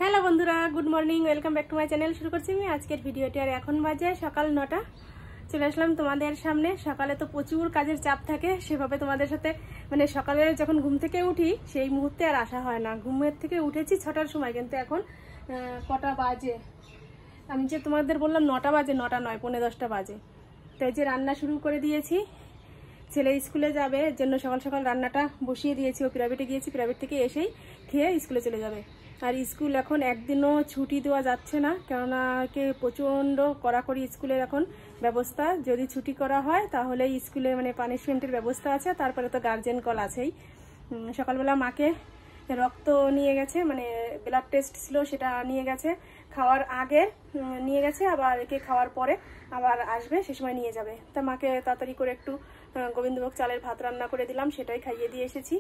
Hello বন্ধুরা, good morning, welcome back to my channel. শুরু করছি আমি আজকের ভিডিওটি। আর এখন বাজে সকাল 9টা। চলে আসলাম তোমাদের সামনে। সকালে তো প্রচুর কাজের চাপ থাকে, সেভাবে তোমাদের সাথে মানে সকালে যখন ঘুম থেকে উঠি সেই মুহূর্তে আর আসা হয় না। ঘুমের থেকে উঠেছি 6টার সময়, কিন্তু এখন কটা বাজে আমি যে তোমাদের বললাম 9টা বাজে, 9টা নয়, 9:45 বাজে। তো এই যে রান্না শুরু করে দিয়েছি। ছেলে স্কুলে যাবে, এর জন্য সকাল সকাল রান্নাটা বসিয়ে দিয়েছি। ও প্রাইভেটে গিয়েছি, প্রাইভেট থেকে এসেই খেয়ে স্কুলে চলে যাবে। আর স্কুল এখন একদিনও ছুটি দেওয়া যাচ্ছে না, কেননা প্রচণ্ড কড়াকড়ি স্কুলের এখন ব্যবস্থা। যদি ছুটি করা হয় তাহলে স্কুলে মানে পানিশমেন্টের ব্যবস্থা আছে, তারপরে তো গার্জেন কল আছেই। সকালবেলা মাকে রক্ত নিয়ে গেছে, মানে ব্লাড টেস্ট ছিল, সেটা নিয়ে গেছে। খাওয়ার আগে নিয়ে গেছে, আবার একে খাওয়ার পরে আবার আসবে, সে সময় নিয়ে যাবে। তা মাকে তাড়াতাড়ি করে একটু গোবিন্দভোগ চালের ভাত রান্না করে দিলাম, সেটাই খাইয়ে দিয়ে এসেছি।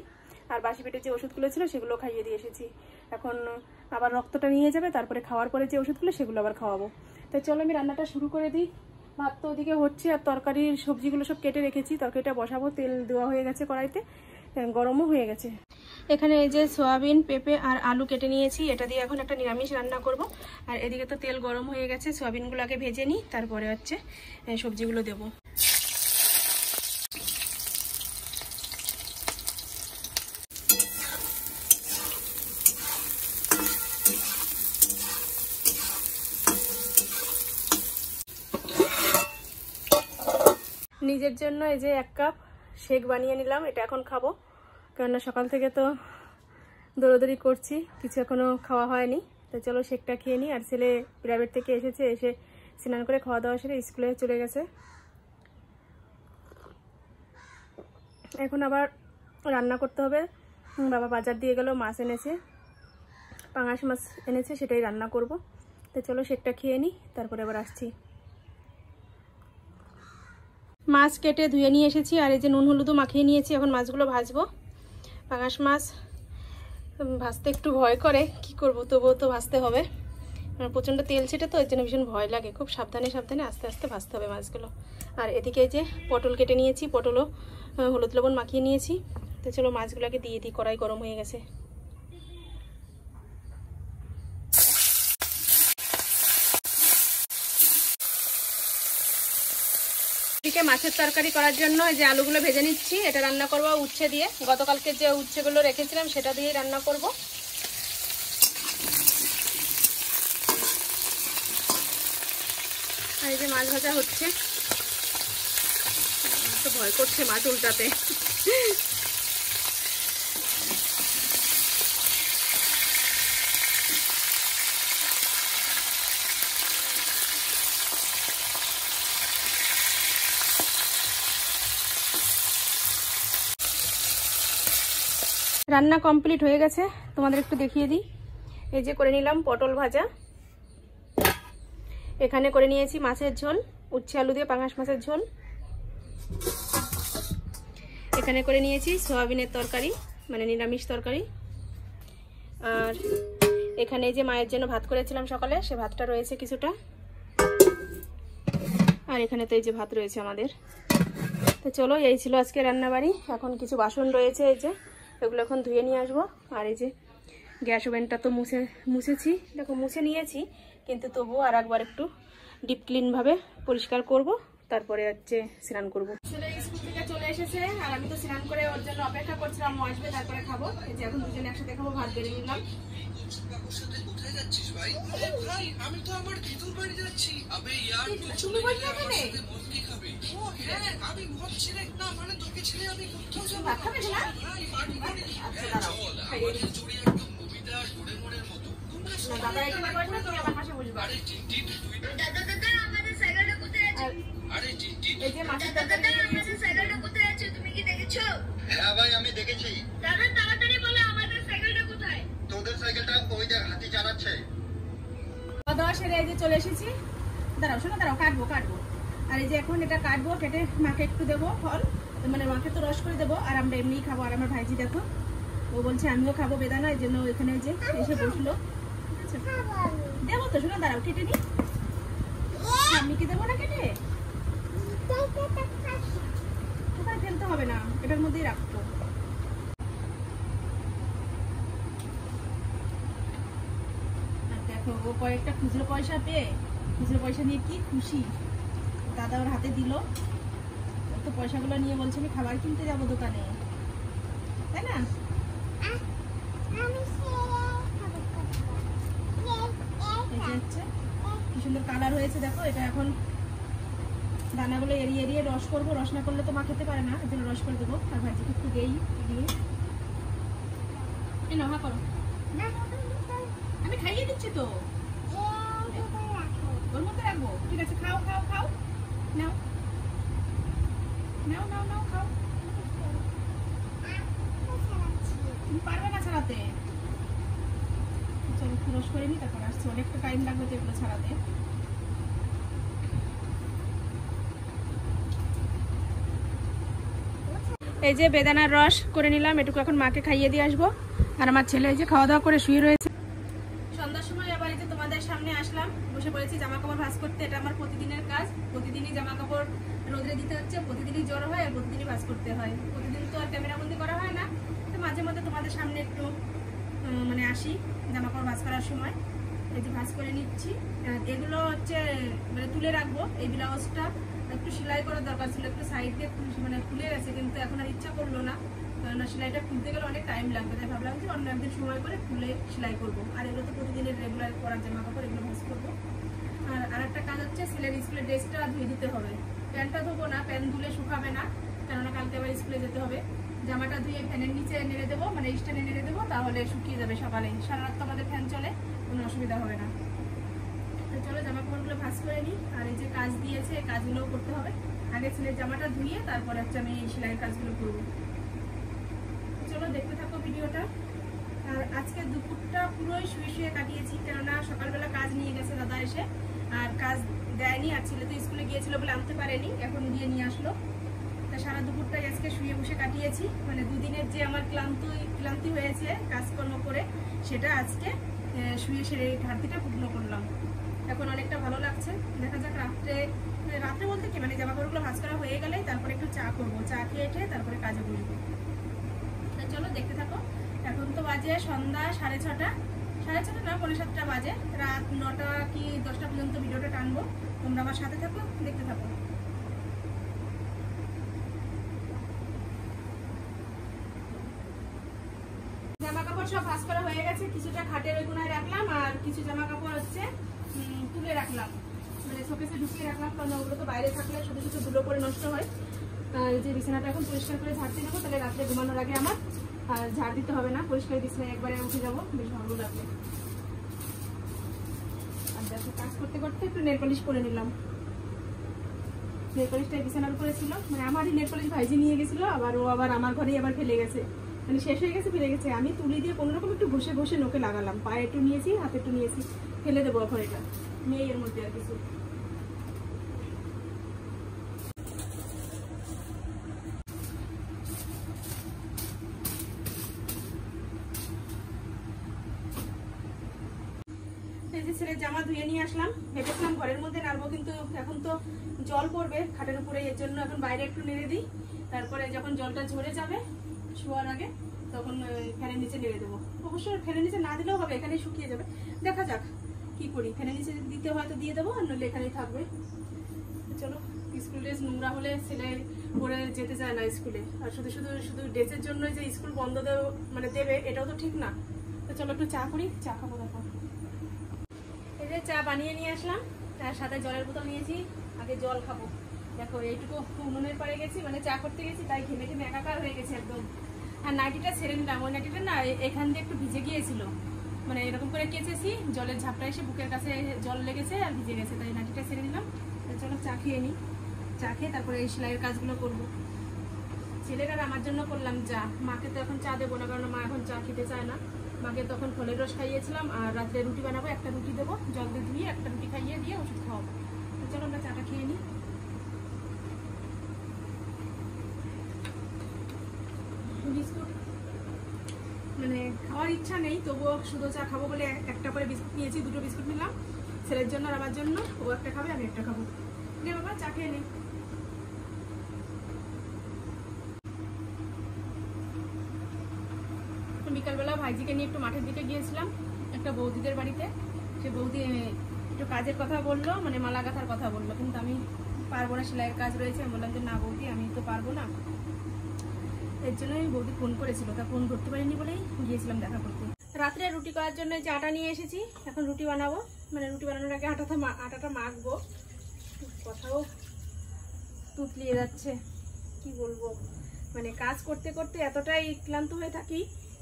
আর বাসি পেটের যে ওষুধগুলো ছিল সেগুলো খাইয়ে দিয়ে এসেছি। এখন আবার রক্তটা নিয়ে যাবে, তারপরে খাওয়ার পরে যে ওষুধগুলো সেগুলো আবার খাওয়াবো। তো চলো আমি রান্নাটা শুরু করে দিই। ভাত তো ওদিকে হচ্ছে, আর তরকারির সবজিগুলো সব কেটে রেখেছি। তরকারিটা বসাবো, তেল দেওয়া হয়ে গেছে কড়াইতে, গরমও হয়ে গেছে। এখানে এই যে সয়াবিন, পেঁপে আর আলু কেটে নিয়েছি, এটা দিয়ে এখন একটা নিরামিষ রান্না করব। আর এদিকে তো তেল গরম হয়ে গেছে, সয়াবিনগুলো আগে ভেজে নিই, তারপরে হচ্ছে সবজিগুলো দেবো। নিজের জন্য এই যে 1 কাপ শেক বানিয়ে নিলাম, এটা এখন খাবো। কেননা সকাল থেকে তো দৌড়াদৌড়ি করছি, কিছু এখনো খাওয়া হয়নি। তো চলো শেকটা খেয়ে নিই। আর ছেলে প্রাইভেট থেকে এসেছে, এসে স্নান করে খাওয়া দাওয়া সেরে স্কুলে চলে গেছে। এখন আবার রান্না করতে হবে। বাবা বাজার দিয়ে গেল, মাছ এনেছে, পাঙাশ মাছ এনেছে, সেটাই রান্না করব। তো চলো শেকটা খেয়ে নিই, তারপরে আবার আসছি। মাছ কেটে ধুয়ে নিয়ে এসেছি, আর এই যে নুন হলুদও মাখিয়ে নিয়েছি। এখন মাছগুলো ভাজবো। পাঙাশ মাছ ভাজতে একটু ভয় করে, কি করব, তবুও তো ভাজতে হবে। প্রচণ্ড তেল ছেটে তো, এর জন্য ভীষণ ভয় লাগে। খুব সাবধানে সাবধানে আস্তে আস্তে ভাজতে হবে মাছগুলো। আর এদিকে এই যে পটল কেটে নিয়েছি, পটলও হলুদ লবণ মাখিয়ে নিয়েছি। তো চলো মাছগুলোকে দিয়ে দিই, কড়াই গরম হয়ে গেছে। এদিকে মাছের তরকারি করার জন্য এই যে আলুগুলো ভেজে নিচ্ছি। এটা রান্না করবো উচ্ছে দিয়ে, গতকালকে যে উচ্ছেগুলো রেখেছিলাম সেটা দিয়ে রান্না করব। আর এই যে মাছ ভাজা হচ্ছে, তো ভয় করছে মাছ উল্টাতে। রান্না কমপ্লিট হয়ে গেছে, তোমাদের একটু দেখিয়ে দিই। এই যে করে নিলাম পটল ভাজা, এখানে করে নিয়েছি মাছের ঝোল, উচ্ছে আলু দিয়ে পাঙাশ মাছের ঝোল। এখানে করে নিয়েছি সয়াবিনের তরকারি, মানে নিরামিষ তরকারি। আর এখানে যে মায়ের জন্য ভাত করেছিলাম সকালে, সে ভাতটা রয়েছে কিছুটা। আর এখানে তো এই যে ভাত রয়েছে আমাদের। তো চলো, এই ছিল আজকে রান্নাবাড়ি। এখন কিছু বাসন রয়েছে, এই যে এগুলো এখন ধুয়ে নিয়ে আসবো। আর এই যে গ্যাস ওভেনটা তো মুছেছি, দেখো মুছে নিয়েছি, কিন্তু তবুও আর একবার একটু ডিপ ক্লিনভাবে পরিষ্কার করব, তারপরে হচ্ছে স্নান করবো। ছেলে স্কুল থেকে চলে এসেছে, আর আমি তো স্নান করে ওর জন্য অপেক্ষা করছিলাম, ও আসবে তারপরে খাবো। এই যে এখন দুজনে একসাথে খাবো, ভাত বেড়ে নিলাম। আমি তো আমার দিদুর বাড়ি যাচ্ছি। আবে ইয়ার তুমি বাড়ি যাবে না? আমি ভাবছি না, মানে তোকে ছেড়ে আমি কোথাও যাব না। খাবে না? আচ্ছা দাঁড়াও, আমাদের জুড়ি একদম কবিতা ডোরে মোড়ের মতো। না দাদা এখানে বসবে, তুমি আমার পাশে বসবে। আরে টিটি তুই দাদা আমাদের সাইকেলটা কোথায় আছে? আরে টিটি এই যে মাছের দাদা আমাদের সাইকেলটা কোথায় আছে, তুমি কি দেখেছো? হ্যাঁ ভাই আমি দেখেছি। দাদা তাড়াতাড়ি বলো আমাদের সাইকেলটা কোথায়? তোদের সাইকেলটা ওই যে হাতি চালাচ্ছে। দাদা সেরে এই যে চলে এসেছি। দাঁড়াও শোনো, দাঁড়াও কাটবো। আর এই যে এখন এটা কাটবো, কেটে মাকে একটু দেবো ফল, মানে মাকে তো রস করে দেবো, আর আমরা এমনিই খাবো। আর আমার ভাইজি দেখো, ও বলছে আমিও খাবো বেদানা, এই জন্য এখানে যে এসে বসলো। দেবো তো, শোনো দাঁড়াও কেটে নি। আমি কি দেবো না কেটে? কোথায় ফেলতে হবে না, এটার মধ্যেই রাখবো। দেখো ও কয়েকটা খুচরো পয়সা পেয়ে খুচরো পয়সা নিয়ে কি খুশি। দাদা ওর হাতে দিল, তো পয়সাগুলো নিয়ে বলছে আমি খাবার কিনতে যাবো দোকানে, তাই না? কি সুন্দর কালার হয়েছে দেখো। এটা এখন দানাগুলো এড়িয়ে এড়িয়ে রস করবো, রস না করলে তো মা খেতে পারে না, এর জন্য রস করে দেবো। আর ভাজিকে একটু দেই দিয়ে হা করো, আমি খাইয়ে দিচ্ছি তো, ওর মধ্যে রাখবো। ঠিক আছে, খাও খাও খাও, নাও নাও নাও নাও খাও। তুমি পারবে না ছাড়াতে। চলো একটু রস করে নি, তারপর আসছে। অনেকটা টাইম লাগবে তো এগুলো ছাড়াতে। এই যে বেদানার রস করে নিলাম, এটুকু এখন মাকে খাইয়ে দিয়ে আসবো। আর আমার ছেলে এই যে খাওয়া দাওয়া করে শুয়ে রয়েছে। সন্ধ্যার সময় আবার এই যে তোমাদের সামনে আসলাম, বসে পড়েছি জামা কাপড় ভাঁজ করতে। এটা আমার প্রতিদিনের কাজ, প্রতিদিনই জামা কাপড় রোদে দিতে হচ্ছে, প্রতিদিনই জ্বর হয় আর প্রতিদিনই ভাঁজ করতে হয়। প্রতিদিন তো আর ক্যামেরাবন্দি করা হয় না, তো মাঝে মধ্যে তোমাদের সামনে একটু মানে আসি জামা কাপড় ভাঁজ করার সময়। এই যে ভাঁজ করে নিচ্ছি। এগুলো হচ্ছে মানে তুলে রাখবো। এই ব্লাউজটা একটু সেলাই করার দরকার ছিল, একটু সাইড দিয়ে মানে খুলে গেছে, কিন্তু এখন আর ইচ্ছা করলো না, কারণ সেলাইটা খুলতে গেলে অনেক টাইম লাগবে। তাই ভাবলাম যে অন্য একদিন সময় করে খুলে সেলাই করবো। আর এগুলো তো প্রতিদিনের রেগুলার করার জামা কাপড়, এগুলো ভাঁজ করবো। আর একটা কাজ হচ্ছে ছেলের স্কুলের ড্রেসটা ধুয়ে দিতে হবে। প্যান্টটা ধোবো না, প্যান্ট ধুলে শুকাবে না, কেননা কালকে আবার স্কুলে যেতে হবে। জামাটা ধুয়ে ফ্যানের নিচে নেড়ে দেবো, মানে স্ট্যান্ডে নেড়ে দেবো, তাহলে শুকিয়ে যাবে সকালে। সারা রাত তো আমাদের ফ্যান চলে, কোনো অসুবিধা হবে না। তো চলো জামা কাপড়গুলো ভাঁজ করে নিই। আর এই যে কাজ দিয়েছে, এই কাজগুলোও করতে হবে। আগে ছেলের জামাটা ধুয়ে তারপরে হচ্ছে আমি এই সেলাইয়ের কাজগুলো করবো। চলো দেখতে থাকো ভিডিওটা। আর আজকে দুপুরটা পুরোই শুয়ে শুয়ে কাটিয়েছি, কেননা সকালবেলা কাজ নিয়ে গেছে দাদা এসে, আর কাজ দেয়নি। আর ছেলে তো স্কুলে গিয়েছিল বলে আনতে পারেনি, এখন গিয়ে নিয়ে আসলো। তা সারা দুপুরটাই আজকে শুয়ে বসে কাটিয়েছি। মানে দুদিনের যে আমার ক্লান্তি হয়েছে কাজকর্ম করে, সেটা আজকে শুয়ে সেরে ঘাটতিটা পূর্ণ করলাম। এখন অনেকটা ভালো লাগছে। দেখা যাক রাত্রে বলতে কি, মানে জামা কাপড়গুলো ভাঁজ করা হয়ে গেলে তারপরে একটু চা করবো, চা খেয়ে তারপরে কাজে বসবো। চলো দেখতে থাকো। এখন তো বাজে সন্ধ্যা 6:30, 6:30 না 6:45 বাজে। রাত 9টা কি 10টা পর্যন্ত ভিডিওটা টানবো। তোমরা আমার সাথে থাকো, দেখতে থাকো। জামা কাপড় সব ভাঁজ করা হয়ে গেছে, কিছুটা খাটের ওই কোনায় রাখলাম, আর কিছু জামা কাপড় হচ্ছে তুলে রাখলাম, মানে শোকেসে ঢুকিয়ে রাখলাম, কারণ ওগুলো তো বাইরে থাকলে শুধু শুধু ধুলো করে নষ্ট হয়। আর যে বিছানাটা এখন পরিষ্কার করে ঝাড়তে নেবো, তাহলে রাত্রে ঘুমানোর আগে আমার আর ঝাড় দিতে হবে না, পরিষ্কার বিছানায় একবারে উঠে যাবো, বেশ ভালো লাগবে। আর দেখো কাজ করতে করতে একটু নেল পলিশ করে নিলাম। নেল পলিশটা বিছানার উপরে ছিল, মানে আমারই নেল পলিশ ভাইজি নিয়ে গেছিলো, আবার ও আবার আমার ঘরেই আবার ফেলে গেছে, মানে শেষ হয়ে গেছে, ফেলে গেছে। আমি তুলি দিয়ে কোনোরকম একটু ঘষে ঘষে নোকে লাগালাম, পায়ে একটু নিয়েছি, হাতে একটু নিয়েছি, ফেলে দেবো এখন। এটা নেই এর মধ্যে আর কিছু। ছেলের জামা ধুয়ে নিয়ে আসলাম, ভেবেছিলাম ঘরের মধ্যে নাড়বো, কিন্তু এখন তো জল পড়বে খাটের উপরে, এর জন্য এখন বাইরে একটু নেড়ে দিই। তারপরে যখন জলটা ঝরে যাবে শোয়ার আগে, তখন ফ্যানের নিচে নেড়ে দেবো। অবশ্য ফ্যানের নিচে না দিলেও হবে, এখানেই শুকিয়ে যাবে। দেখা যাক কি করি, ফ্যানের নিচে দিতে হয়তো দিয়ে দেবো, আর নইলে এখানেই থাকবে। চলো, স্কুল ড্রেস নোংরা হলে ছেলে পরে যেতে চায় না স্কুলে, আর শুধু শুধু শুধু ড্রেসের জন্য যে স্কুল বন্ধ মানে দেবে, এটাও তো ঠিক না। তো চলো একটু চা করি, চা খাবো। তারপর এই যে চা বানিয়ে নিয়ে আসলাম, তার সাথে জলের বোতল নিয়েছি, আগে জল খাবো। দেখো এইটুকু উনুনের পাড়ে গেছি, মানে চা করতে গেছি, তাই ঘেমে ঘেমে একাকার হয়ে গেছে একদম। আর নাইটিটা ছেড়ে নিলাম, ওই নাইটিটা না এখান দিয়ে একটু ভিজে গিয়েছিল, মানে এরকম করে কেচেছি, জলের ঝাপটা এসে বুকের কাছে জল লেগেছে আর ভিজে গেছে, তাই নাইটিটা ছেড়ে নিলাম। চলো চা খেয়ে নিই, চা খেয়ে তারপরে এই সেলাইয়ের কাজগুলো করবো। ছেলের আর আমার জন্য করলাম চা, মাকে তো এখন চা দেবো না, কারণ মা এখন চা খেতে চায় না। মাকে তখন ফলের রস খাইয়েছিলাম, আর রাত্রে রুটি বানাবো, একটা রুটি দেবো, জল দিয়ে ধুয়ে একটা রুটি খাইয়ে দিয়ে ওষুধ খাওয়াবো। চলো আমরা চাটা খেয়ে নিই। বিস্কুট মানে খাওয়ার ইচ্ছা নেই, তবুও শুধু চা খাবো বলে একটা করে বিস্কুট নিয়েছি, 2টো বিস্কুট নিলাম, ছেলের জন্য আর আমার জন্য। ও একটা খাবে, আমি একটা খাবো। নে বাবা চা খেয়ে নে। বিকালবেলা ভাইজিকে নিয়ে একটু মাঠের দিকে গিয়েছিলাম, একটা বৌদিদের বাড়িতে। সে বৌদি একটু কাজের কথা বললো, মানে মালা গাঁথার কথা বললো, কিন্তু আমি পারবো না, সেলাইয়ের কাজ রয়েছে। আমি বললাম যে না বৌদি আমি তো পারবো না। এর জন্য আমি বৌদি ফোন করেছিল, তা ফোন ধরতে পারিনি বলেই গিয়েছিলাম দেখা করতে। রাত্রে রুটি করার জন্য যে আটা নিয়ে এসেছি, এখন রুটি বানাবো। মানে রুটি বানানোর আগে আটাটা মাখবো। কথাও তুতলিয়ে যাচ্ছে, কি বলবো, মানে কাজ করতে করতে এতটাই ক্লান্ত হয়ে থাকি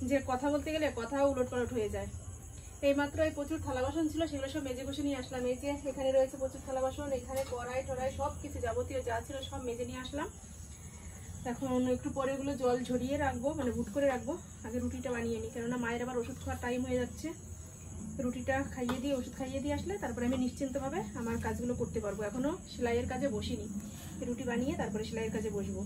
যে কথা বলতে গেলে কথাও উলটপালট হয়ে যায়। এইমাত্র এই প্রচুর থালা বাসন ছিল, সেগুলো সব মেজে ঘষে নিয়ে আসলাম। এই যে এখানে রয়েছে প্রচুর থালা বাসন, এখানে কড়াই টড়াই সব কিছু যাবতীয় যা ছিল সব মেজে নিয়ে আসলাম। এখন একটু পরে এগুলো জল ঝরিয়ে রাখবো, মানে বুট করে রাখবো। আগে রুটিটা বানিয়ে নিই, কেননা মায়ের আবার ওষুধ খাওয়ার টাইম হয়ে যাচ্ছে। রুটিটা খাইয়ে দিয়ে ওষুধ খাইয়ে দিয়ে আসলে তারপরে আমি নিশ্চিন্তভাবে আমার কাজগুলো করতে পারবো। এখনো সেলাইয়ের কাজে বসিনি, রুটি বানিয়ে তারপরে সেলাইয়ের কাজে বসবো।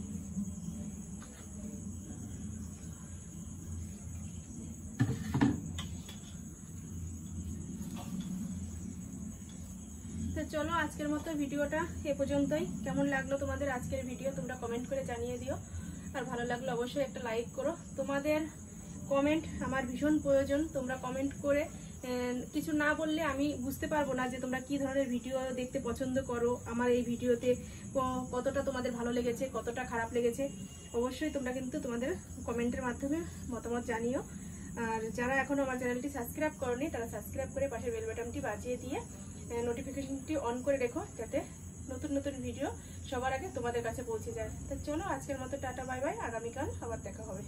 তো চলো আজকের মতো ভিডিওটা এ পর্যন্তই। কেমন লাগলো তোমাদের আজকের ভিডিও তোমরা কমেন্ট করে জানিয়ে দিও, আর ভালো লাগলো অবশ্যই একটা লাইক করো। তোমাদের কমেন্ট আমার ভীষণ প্রয়োজন। তোমরা কমেন্ট করে কিছু না বললে আমি বুঝতে পারবো না যে তোমরা কি ধরনের ভিডিও দেখতে পছন্দ করো, আমার এই ভিডিওতে কতটা তোমাদের ভালো লেগেছে, কতটা খারাপ লেগেছে। অবশ্যই তোমরা কিন্তু তোমাদের কমেন্টের মাধ্যমে মতামত জানিও। আর যারা এখনো আমার চ্যানেলটি সাবস্ক্রাইব করোনি তারা সাবস্ক্রাইব করে পাশের বেল বাটনটি বাজিয়ে দিয়ে নোটিফিকেশনটি অন করে রেখো, যাতে নতুন নতুন ভিডিও সবার আগে তোমাদের কাছে পৌঁছে যায়। তো চলো আজকের মতো টাটা বাই বাই, আগামীকাল আবার দেখা হবে।